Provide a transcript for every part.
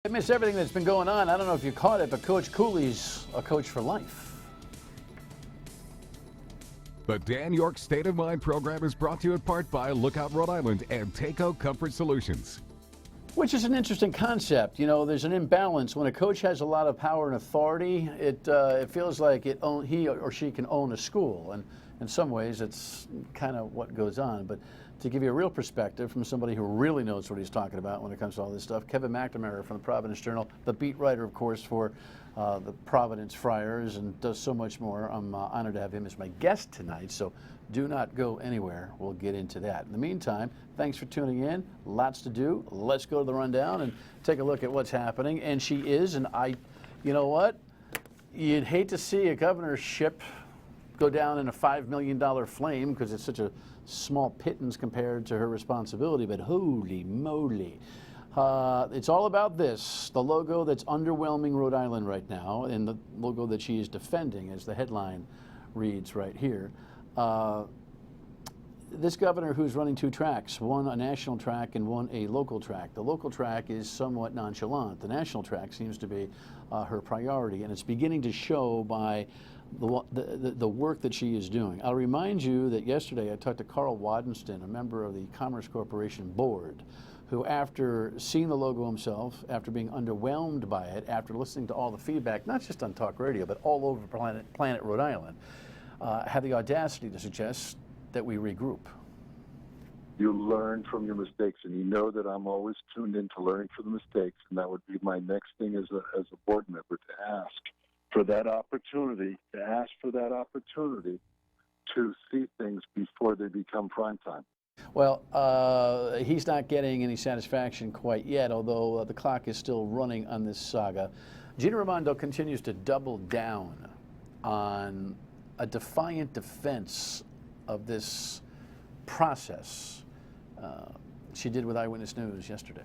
I miss everything that's been going on. I don't know if you caught it, but Coach Cooley's a coach for life. The Dan York State of Mind program is brought to you in part by Lookout Rhode Island and Takeo Comfort Solutions. Which is an interesting concept. You know, there's an imbalance. When a coach has a lot of power and authority, it feels like he or she can own a school. And in some ways, it's kind of what goes on. But to give you a real perspective from somebody who really knows what he's talking about when it comes to all this stuff, Kevin McNamara from the Providence Journal, the beat writer, of course, for the Providence Friars, and does so much more. I'm honored to have him as my guest tonight, so do not go anywhere. We'll get into that. In the meantime, thanks for tuning in. Lots to do. Let's go to the rundown and take a look at what's happening. And she is, and you know what? You'd hate to see a governorship go down in a $5 million flame because it's such a small pittance compared to her responsibility, but holy moly. It's all about this, the logo that's underwhelming Rhode Island right now, and the logo that she is defending, as the headline reads right here. This governor who's running two tracks, one a national track and one a local track. The local track is somewhat nonchalant. The national track seems to be her priority, and it's beginning to show by the work that she is doing. I'll remind you that yesterday I talked to Carl Wadenston, a member of the Commerce Corporation board, who after seeing the logo himself, after being underwhelmed by it, after listening to all the feedback, not just on talk radio, but all over planet Rhode Island, had the audacity to suggest that we regroup. You learn from your mistakes, and you know that I'm always tuned into learning from the mistakes, and that would be my next thing as a board member, to ask for that opportunity, to see things before they become prime time. Well, he's not getting any satisfaction quite yet, although the clock is still running on this saga. Gina Raimondo continues to double down on a defiant defense of this process. She did with Eyewitness News yesterday.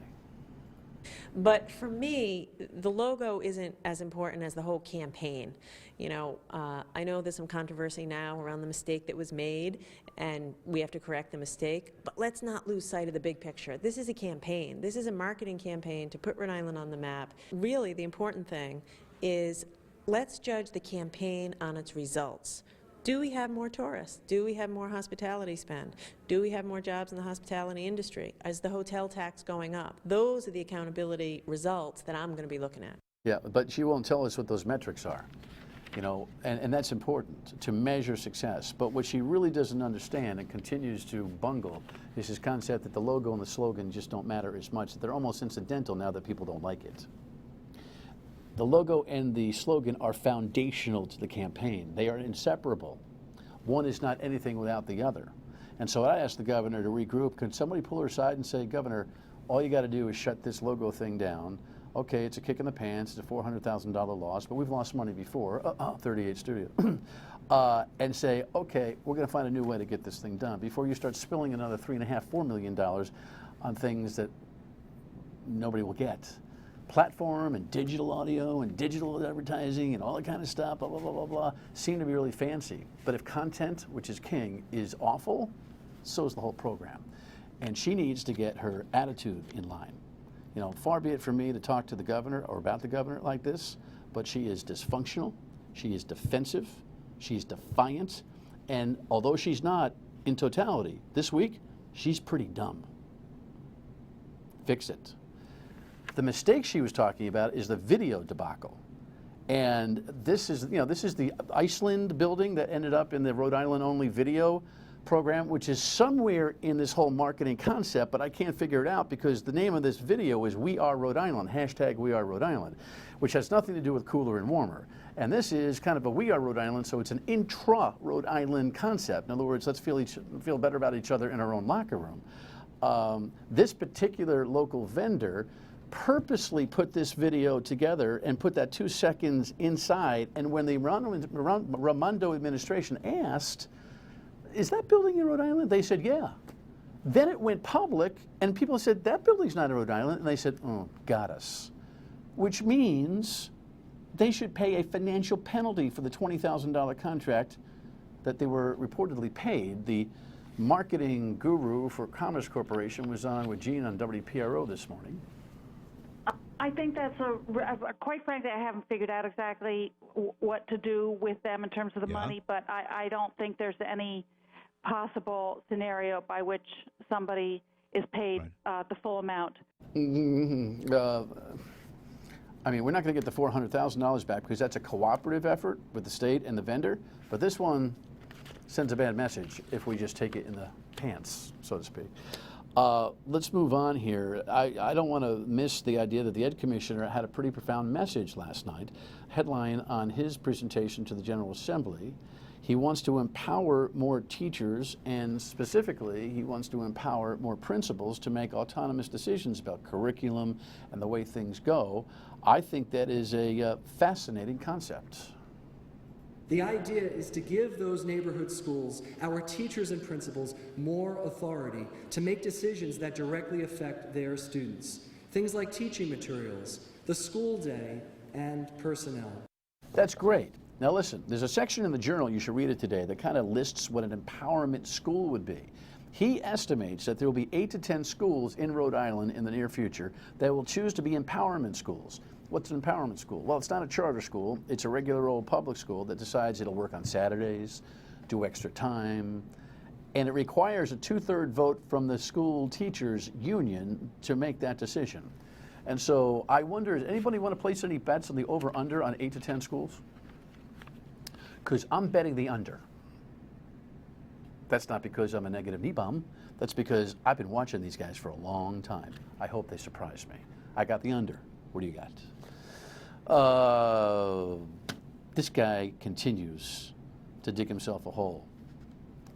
But for me, the logo isn't as important as the whole campaign. You know, I know there's some controversy now around the mistake that was made, and we have to correct the mistake, but let's not lose sight of the big picture. This is a campaign. This is a marketing campaign to put Rhode Island on the map. Really, the important thing is let's judge the campaign on its results. Do we have more tourists? Do we have more hospitality spend? Do we have more jobs in the hospitality industry? Is the hotel tax going up? Those are the accountability results that I'm going to be looking at. Yeah, but she won't tell us what those metrics are, you know, and that's important to measure success. But what she really doesn't understand and continues to bungle is this concept that the logo and the slogan just don't matter as much. They're almost incidental now that people don't like it. The logo and the slogan are foundational to the campaign. They are inseparable. One is not anything without the other. And so I asked the governor to regroup. Could somebody pull her aside and say, Governor, all you got to do is shut this logo thing down. Okay, it's a kick in the pants. It's a $400,000 loss, but we've lost money before, 38 Studio. And say, okay, we're going to find a new way to get this thing done before you start spilling another $3.5–4 million on things that nobody will get. Platform and digital audio and digital advertising and all that kind of stuff, blah, blah, blah, blah, blah, seem to be really fancy. But if content, which is king, is awful, so is the whole program. And she needs to get her attitude in line. You know, far be it from me to talk to the governor or about the governor like this, but she is dysfunctional, she is defensive, she's defiant, and although she's not in totality, this week, she's pretty dumb. Fix it. The mistake she was talking about is the video debacle. And this is, you know, this is the Iceland building that ended up in the Rhode Island only video program, which is somewhere in this whole marketing concept, but I can't figure it out because the name of this video is We Are Rhode Island, hashtag We Are Rhode Island, which has nothing to do with cooler and warmer. And this is kind of a We Are Rhode Island, so it's an intra-Rhode Island concept. In other words, let's feel better about each other in our own locker room. This particular local vendor purposely put this video together and put that 2 seconds inside, and when the Raimondo administration asked, is that building in Rhode Island? They said, yeah. Then it went public, and people said, that building's not in Rhode Island, and they said, oh, got us. Which means they should pay a financial penalty for the $20,000 contract that they were reportedly paid. The marketing guru for Commerce Corporation was on with Gene on WPRO this morning. I think that's quite frankly, I haven't figured out exactly what to do with them in terms of the money, but I don't think there's any possible scenario by which somebody is paid the full amount. I mean, we're not going to get the $400,000 back because that's a cooperative effort with the state and the vendor, but this one sends a bad message if we just take it in the pants, so to speak. Let's move on here. I don't want to miss the idea that the Ed Commissioner had a pretty profound message last night. Headline on his presentation to the General Assembly: he wants to empower more teachers, and specifically, he wants to empower more principals to make autonomous decisions about curriculum and the way things go. I think that is a fascinating concept. The idea is to give those neighborhood schools, our teachers and principals, more authority to make decisions that directly affect their students. Things like teaching materials, the school day, and personnel. That's great. Now listen, there's a section in the Journal, you should read it today, that kind of lists what an empowerment school would be. He estimates that there will be 8 to 10 schools in Rhode Island in the near future that will choose to be empowerment schools. What's an empowerment school? Well, it's not a charter school. It's a regular old public school that decides it'll work on Saturdays, do extra time, and it requires a 2/3 vote from the school teachers union to make that decision. And so I wonder, does anybody want to place any bets on the over-under on 8 to 10 schools? Because I'm betting the under. That's not because I'm a negative knee bum. That's because I've been watching these guys for a long time. I hope they surprise me. I got the under. What do you got? This guy continues to dig himself a hole.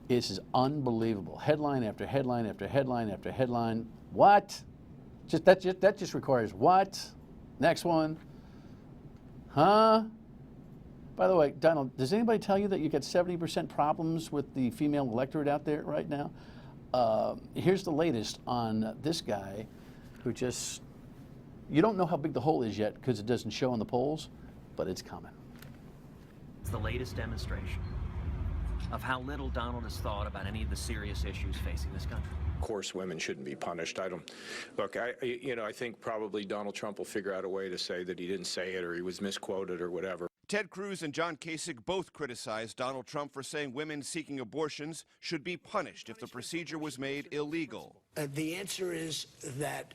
This is unbelievable. Headline after headline after headline after headline. What? That just requires what? Next one. Huh? By the way, Donald, does anybody tell you that you get 70% problems with the female electorate out there right now? Here's the latest on this guy who just, you don't know how big the hole is yet because it doesn't show in the polls, but it's coming. It's the latest demonstration of how little Donald has thought about any of the serious issues facing this country. Of course, women shouldn't be punished. I think probably Donald Trump will figure out a way to say that he didn't say it or he was misquoted or whatever. Ted Cruz and John Kasich both criticized Donald Trump for saying women seeking abortions should be punished if the procedure was made illegal. The answer is that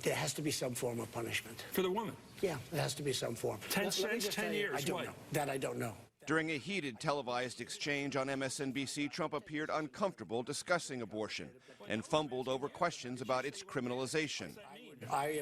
there has to be some form of punishment. For the woman? Yeah, there has to be some form. 10 cents, 10 years, I don't what? know. That I don't know. During a heated televised exchange on MSNBC, Trump appeared uncomfortable discussing abortion and fumbled over questions about its criminalization. I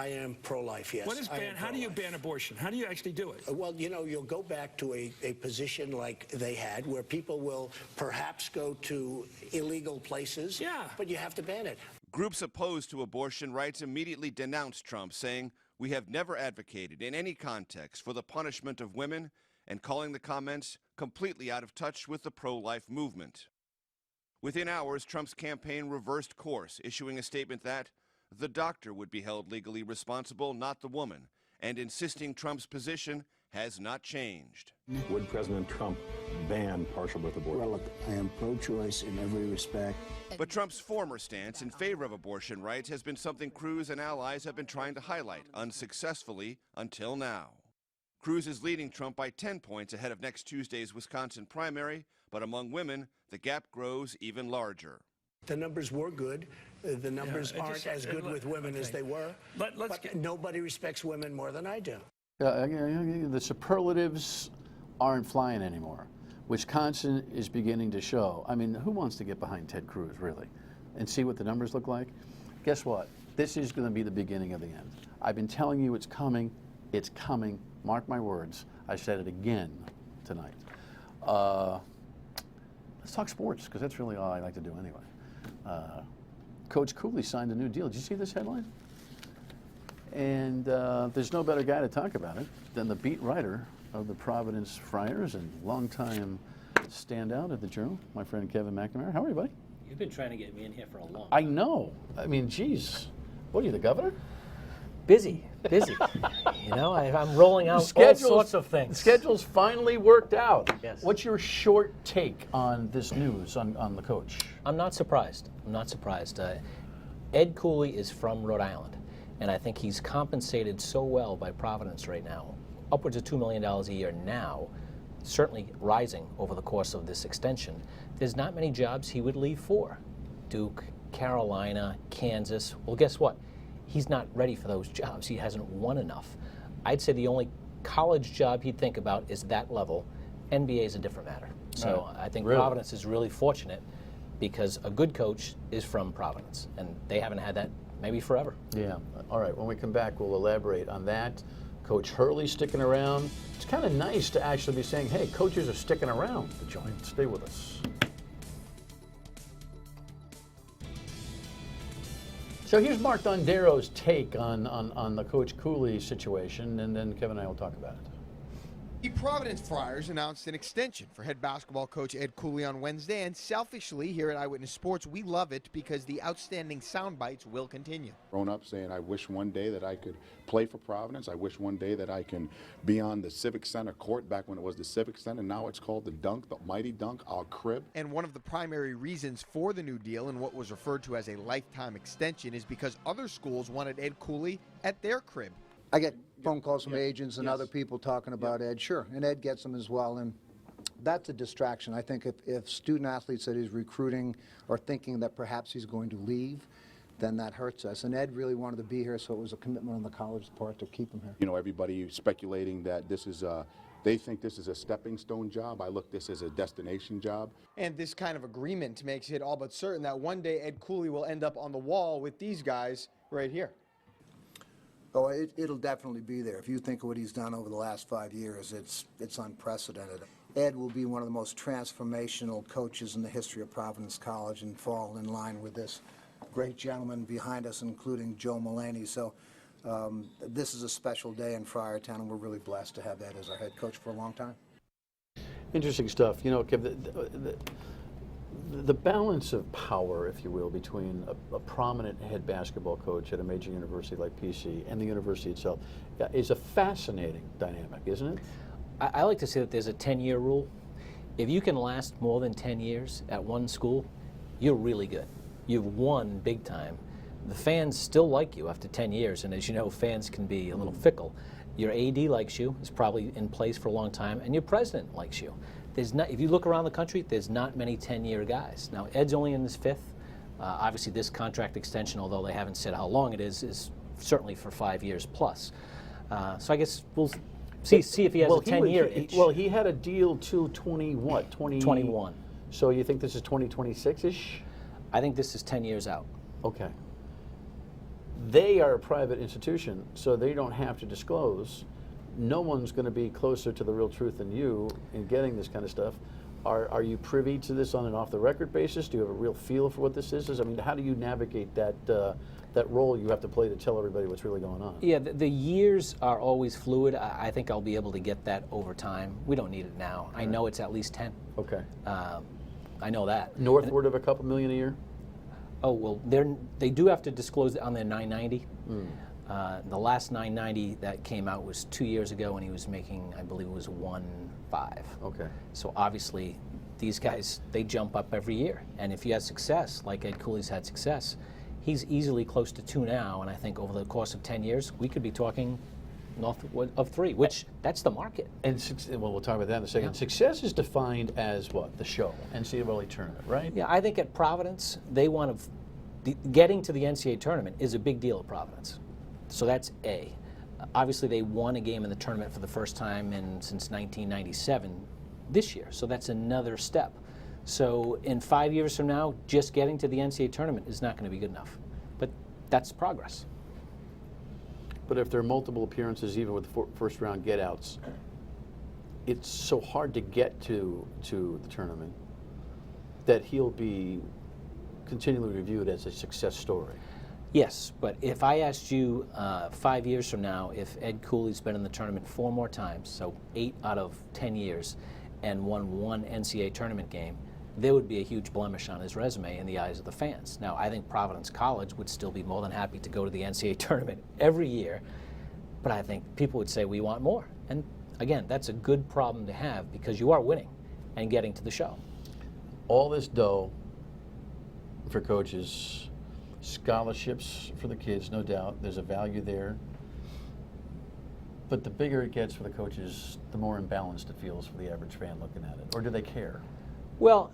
am pro-life, yes. What is ban? How do you ban abortion? How do you actually do it? Well, you'll go back to a position like they had where people will perhaps go to illegal places, but you have to ban it. Groups opposed to abortion rights immediately denounced Trump, saying, "We have never advocated in any context for the punishment of women," and calling the comments completely out of touch with the pro-life movement. Within hours, Trump's campaign reversed course, issuing a statement that the doctor would be held legally responsible, not the woman, and insisting Trump's position has not changed. Would President Trump ban partial birth abortion? Well, look, I am pro-choice in every respect. But Trump's former stance in favor of abortion rights has been something Cruz and allies have been trying to highlight, unsuccessfully until now. Cruz is leading Trump by 10 points ahead of next Tuesday's Wisconsin primary, but among women, the gap grows even larger. The numbers were good. The numbers aren't as good with women as they were. But nobody respects women more than I do. The superlatives aren't flying anymore. Wisconsin is beginning to show. I mean, who wants to get behind Ted Cruz, really, and see what the numbers look like? Guess what? This is going to be the beginning of the end. I've been telling you it's coming. It's coming. Mark my words. I said it again tonight. Let's talk sports, because that's really all I like to do anyway. Coach Cooley signed a new deal. Did you see this headline? And there's no better guy to talk about it than the beat writer of the Providence Friars and longtime standout at the Journal, my friend Kevin McNamara. How are you, buddy? You've been trying to get me in here for a long time. I know. I mean, geez. What are you, the governor? Busy. I'm rolling out all sorts of things. The schedule's finally worked out. Yes. What's your short take on this news on the coach? I'm not surprised. Ed Cooley is from Rhode Island. And I think he's compensated so well by Providence right now, upwards of $2 million a year now, certainly rising over the course of this extension. There's not many jobs he would leave for. Duke, Carolina, Kansas. Well, guess what? He's not ready for those jobs. He hasn't won enough. I'd say the only college job he'd think about is that level. NBA is a different matter. So I think Providence is really fortunate because a good coach is from Providence, and they haven't had that maybe forever. Yeah. All right. When we come back, we'll elaborate on that. Coach Hurley sticking around. It's kind of nice to actually be saying, hey, coaches are sticking around the joint. Stay with us. So here's Mark Dondero's take on the Coach Cooley situation, and then Kevin and I will talk about it. The Providence Friars announced an extension for head basketball coach Ed Cooley on Wednesday, and selfishly, here at Eyewitness Sports, we love it because the outstanding sound bites will continue. Grown up saying, I wish one day that I could play for Providence. I wish one day that I can be on the Civic Center court back when it was the Civic Center. Now it's called the Dunk, the Mighty Dunk, our crib. And one of the primary reasons for the new deal and what was referred to as a lifetime extension is because other schools wanted Ed Cooley at their crib. I get phone calls from agents and other people talking about Ed, sure, and Ed gets them as well, and that's a distraction. I think if student athletes that he's recruiting are thinking that perhaps he's going to leave, then that hurts us. And Ed really wanted to be here, so it was a commitment on the college's part to keep him here. You know, everybody speculating that this is they think this is a stepping stone job. I look this as a destination job. And this kind of agreement makes it all but certain that one day Ed Cooley will end up on the wall with these guys right here. Oh, it'll definitely be there. If you think of what he's done over the last 5 years, it's unprecedented. Ed will be one of the most transformational coaches in the history of Providence College and fall in line with this great gentleman behind us, including Joe Mulaney. So this is a special day in Friartown, and we're really blessed to have Ed as our head coach for a long time. Interesting stuff. You know, Kev, the balance of power, if you will, between a prominent head basketball coach at a major university like PC and the university itself is a fascinating dynamic, isn't it? I like to say that there's a 10-year rule. If you can last more than 10 years at one school, you're really good. You've won big time. The fans still like you after 10 years, and as you know, fans can be a little fickle. Your AD likes you, is probably in place for a long time, and your president likes you. If you look around the country, there's not many 10-year guys. Now, Ed's only in his fifth. Obviously, this contract extension, although they haven't said how long it is certainly for 5 years plus. So I guess we'll see if he has a 10-year itch. Well, he had a deal till 2021. So you think this is 2026-ish? I think this is 10 years out. Okay. They are a private institution, so they don't have to disclose. No one's going to be closer to the real truth than you in getting this kind of stuff. Are you privy to this on an off-the-record basis? Do you have a real feel for what this is? I mean, how do you navigate that role you have to play to tell everybody what's really going on? Yeah, the years are always fluid. I think I'll be able to get that over time. We don't need it now. I know it's at least 10. Okay. I know that. Northward of a couple million a year? Oh, well, they do have to disclose it on their 990. The last 990 that came out was 2 years ago, and he was making, I believe it was 1.5. Okay. So obviously, these guys, they jump up every year. And if you have success, like Ed Cooley's had success, he's easily close to 2 now, and I think over the course of 10 years, we could be talking north of 3, which that's the market. And well, we'll talk about that in a second. Yeah. Success is defined as what? The show, NCAA tournament, right? Yeah, I think at Providence, they want to, getting to the NCAA tournament is a big deal at Providence. So that's A. Obviously, they won a game in the tournament for the first time since 1997 this year, so that's another step. So in 5 years from now, just getting to the NCAA tournament is not going to be good enough. But that's progress. But if there are multiple appearances, even with first-round get-outs, it's so hard to get to the tournament that he'll be continually reviewed as a success story. Yes, but if I asked you 5 years from now if Ed Cooley's been in the tournament 4 more times, so 8 out of 10 years, and won 1 NCAA tournament game, there would be a huge blemish on his resume in the eyes of the fans. Now, I think Providence College would still be more than happy to go to the NCAA tournament every year, but I think people would say we want more. And again, that's a good problem to have because you are winning and getting to the show. All this dough for coaches, scholarships for the kids, no doubt. There's a value there. But the bigger it gets for the coaches, the more imbalanced it feels for the average fan looking at it. Or do they care? Well,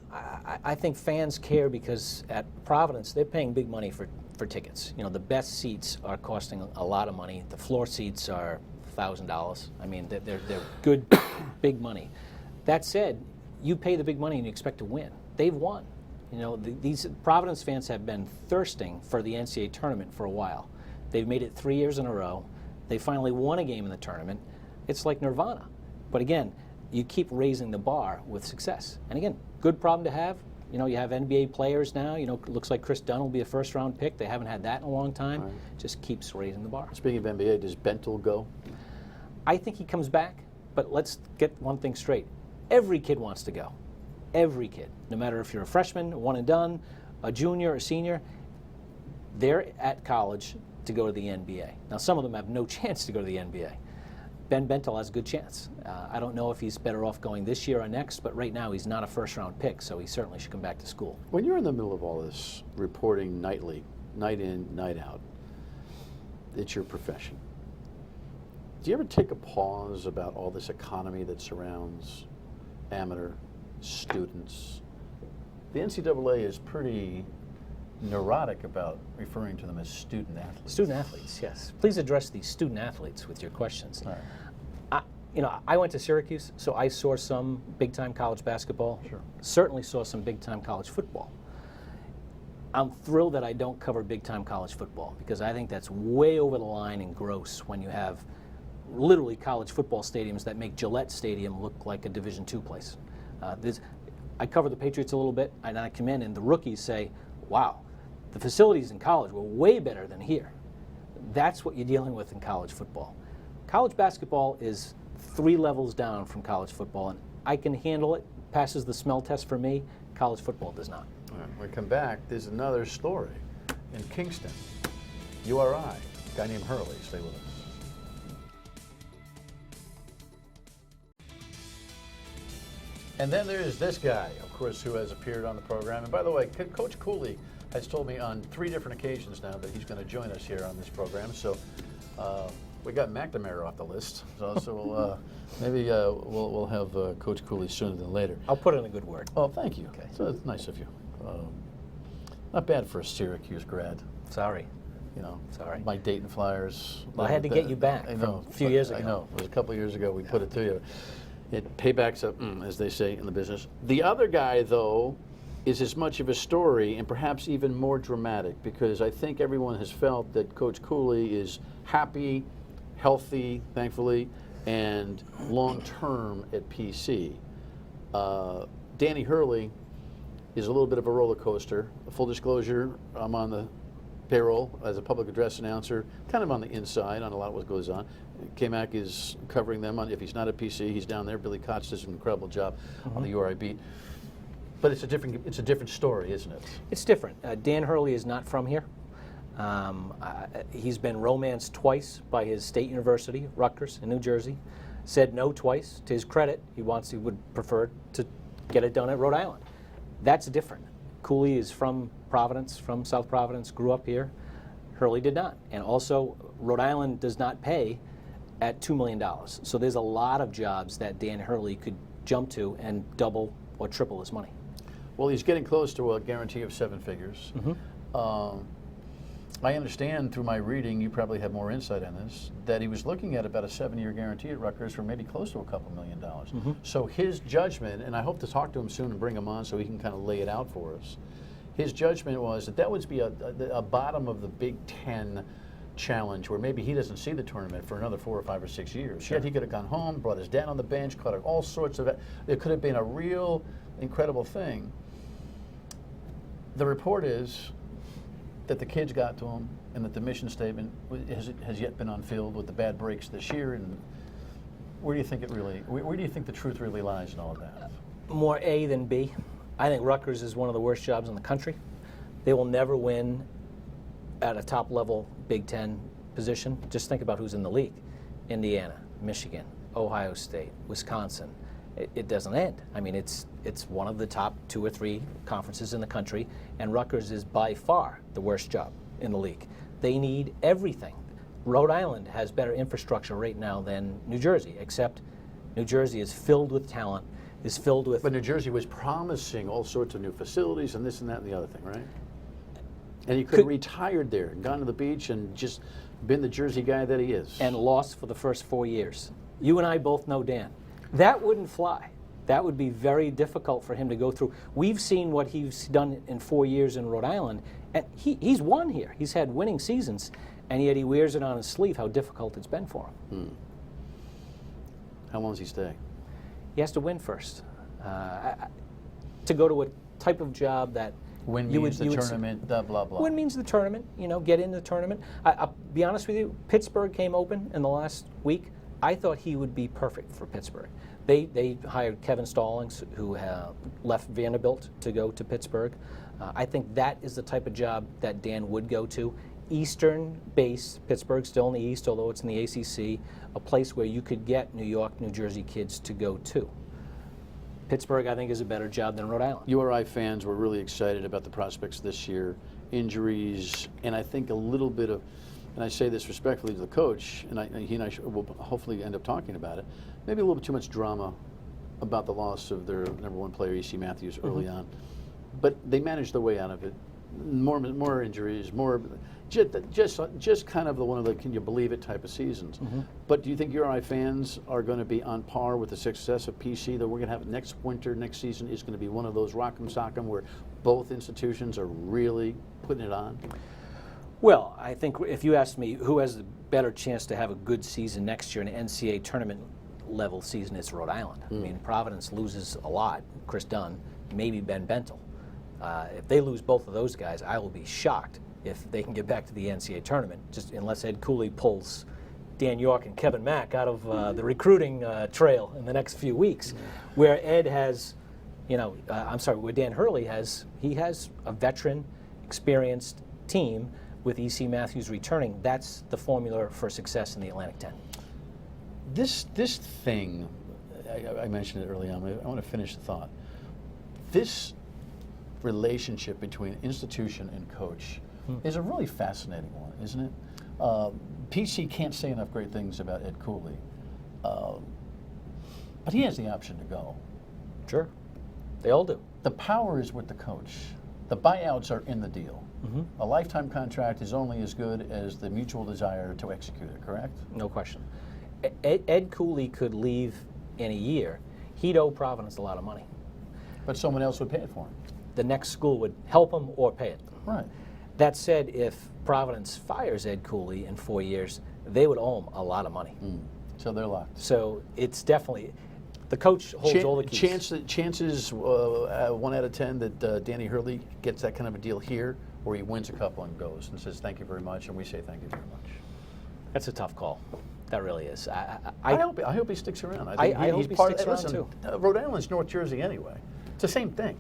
I think fans care because at Providence, they're paying big money for tickets. You know, the best seats are costing a lot of money. The floor seats are $1,000. I mean, they're good, big money. That said, you pay the big money and you expect to win. They've won. You know, these Providence fans have been thirsting for the NCAA tournament for a while. They've made it 3 years in a row. They finally won a game in the tournament. It's like nirvana. But again, you keep raising the bar with success. And again, good problem to have. You know, you have NBA players now. You know, it looks like Chris Dunn will be a first-round pick. They haven't had that in a long time. Right. Just keeps raising the bar. Speaking of NBA, does Bentel go? I think he comes back, but let's get one thing straight. Every kid wants to go. Every kid. No matter if you're a freshman, one and done, a junior, a senior, they're at college to go to the NBA. Now, some of them have no chance to go to the NBA. Ben Bentel has a good chance. I don't know if he's better off going this year or next, but right now he's not a first-round pick, so he certainly should come back to school. When you're in the middle of all this, reporting nightly, night in, night out, it's your profession. Do you ever take a pause about all this economy that surrounds amateur students? The NCAA is pretty neurotic about referring to them as student athletes. Student athletes, yes. Please address these student athletes with your questions. All right. I went to Syracuse, so I saw some big-time college basketball. Sure. Certainly saw some big-time college football. I'm thrilled that I don't cover big-time college football because I think that's way over the line and gross when you have literally college football stadiums that make Gillette Stadium look like a Division II place. I cover the Patriots a little bit, and I come in and the rookies say, wow, the facilities in college were way better than here. That's what you're dealing with in college football. College basketball is 3 levels down from college football, and I can handle it, passes the smell test for me. College football does not. All right, when we come back, there's another story in Kingston. URI, a guy named Hurley. Stay with us. And then there's this guy, of course, who has appeared on the program. And by the way, Coach Cooley has told me on 3 different occasions now that he's going to join us here on this program. So we got McNamara off the list. So maybe we'll have Coach Cooley sooner than later. I'll put in a good word. Oh, thank you. Okay. So it's nice of you. Not bad for a Syracuse grad. Sorry. You know, sorry. My Dayton Flyers. Well, I had to get you back I know, a few years ago. I know. It was a couple of years ago we put it to you. Payback's up, as they say in the business. The other guy, though, is as much of a story and perhaps even more dramatic because I think everyone has felt that Coach Cooley is happy, healthy, thankfully, and long-term at PC. Danny Hurley is a little bit of a roller coaster. Full disclosure, I'm on the payroll as a public address announcer, kind of on the inside on a lot of what goes on. K-Mac is covering them. If he's not at PC, he's down there. Billy Kotz does an incredible job on the URI beat. But it's a different story, isn't it? It's different. Dan Hurley is not from here. He's been romanced twice by his state university, Rutgers in New Jersey. Said no twice. To his credit, he would prefer to get it done at Rhode Island. That's different. Cooley is from Providence, from South Providence, grew up here. Hurley did not. And also, Rhode Island does not pay at $2 million. So there's a lot of jobs that Dan Hurley could jump to and double or triple his money. Well, he's getting close to a guarantee of 7 figures. I understand through my reading, you probably have more insight on this, that he was looking at about a 7-year guarantee at Rutgers for maybe close to a couple $1 million. So his judgment, and I hope to talk to him soon and bring him on so he can kind of lay it out for us. His judgment was that would be a bottom of the Big Ten challenge where maybe he doesn't see the tournament for another 4 or 5 or 6 years. Sure. Yet he could have gone home, brought his dad on the bench, caught all sorts of it. It could have been a real incredible thing. The report is that the kids got to him and that the mission statement has yet been unfilled with the bad breaks this year. And where do you think where do you think the truth really lies in all of that? More A than B. I think Rutgers is one of the worst jobs in the country. They will never win at a top-level Big Ten position. Just think about who's in the league. Indiana, Michigan, Ohio State, Wisconsin. it doesn't end. I mean, it's one of the top 2 or 3 conferences in the country, and Rutgers is by far the worst job in the league. They need everything. Rhode Island has better infrastructure right now than New Jersey, except New Jersey is filled with talent, is filled with... But New Jersey was promising all sorts of new facilities and this and that and the other thing, right? And he could have retired there and gone to the beach and just been the Jersey guy that he is. And lost for the first 4 years. You and I both know Dan. That wouldn't fly. That would be very difficult for him to go through. We've seen what he's done in 4 years in Rhode Island, and he's won here. He's had winning seasons, and yet he wears it on his sleeve how difficult it's been for him. How long does he stay? He has to win first. To go to a type of job that Win means the tournament, blah, blah, blah. Win means the tournament, get in the tournament. I'll be honest with you, Pittsburgh came open in the last week. I thought he would be perfect for Pittsburgh. They hired Kevin Stallings, who left Vanderbilt to go to Pittsburgh. I think that is the type of job that Dan would go to. Eastern base, Pittsburgh still in the East, although it's in the ACC, a place where you could get New York, New Jersey kids to go to. Pittsburgh, I think, is a better job than Rhode Island. URI fans were really excited about the prospects this year, injuries, and I think a little bit of, and I say this respectfully to the coach, and he and I will hopefully end up talking about it, maybe a little bit too much drama about the loss of their #1 player, E.C. Matthews, early on. But they managed their way out of it. More injuries, more just kind of the one of the can you believe it type of seasons. But do you think URI fans are going to be on par with the success of PC that we're going to have next winter, next season is going to be one of those rock'em sock'em where both institutions are really putting it on? Well, I think if you asked me who has the better chance to have a good season next year in an NCAA tournament level season, it's Rhode Island. I mean, Providence loses a lot, Chris Dunn, maybe Ben Bentel. If they lose both of those guys, I will be shocked if they can get back to the NCAA tournament, just unless Ed Cooley pulls Dan York and Kevin Mack out of the recruiting trail in the next few weeks, where Ed has, where Dan Hurley has, he has a veteran, experienced team with E.C. Matthews returning. That's the formula for success in the Atlantic 10. This thing, I mentioned it early on, I want to finish the thought. This relationship between institution and coach is a really fascinating one, isn't it? PC can't say enough great things about Ed Cooley, but he has the option to go. Sure, they all do. The power is with the coach. The buyouts are in the deal. A lifetime contract is only as good as the mutual desire to execute it, correct? No question. Ed Cooley could leave in a year. He'd owe Providence a lot of money. But someone else would pay it for him. The next school would help him or pay it. Right. That said, if Providence fires Ed Cooley in 4 years, they would owe him a lot of money. So they're locked. So it's definitely, the coach holds all the keys. Chances 1 out of 10 that Danny Hurley gets that kind of a deal here, or he wins a couple and goes and says thank you very much, and we say thank you very much. That's a tough call. That really is. I hope he sticks around. I hope he sticks around too. Rhode Island's North Jersey anyway. It's the same thing.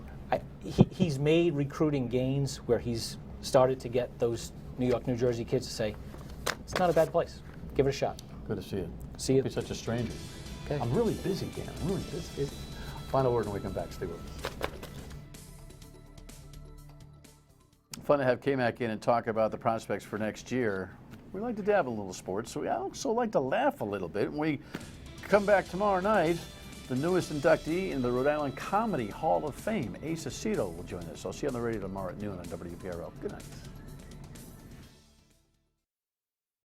He's made recruiting gains where he's started to get those New York, New Jersey kids to say, it's not a bad place. Give it a shot. Good to see you. See you. Be such a stranger. Okay. I'm really busy, Dan. I'm really busy. Final word when we come back. Stay with us. Fun to have K-Mac in and talk about the prospects for next year. We like to dabble a little sports, so we also like to laugh a little bit. When we come back tomorrow night, the newest inductee in the Rhode Island Comedy Hall of Fame, Ace Aceto, will join us. I'll see you on the radio tomorrow at noon on WPRO. Good night.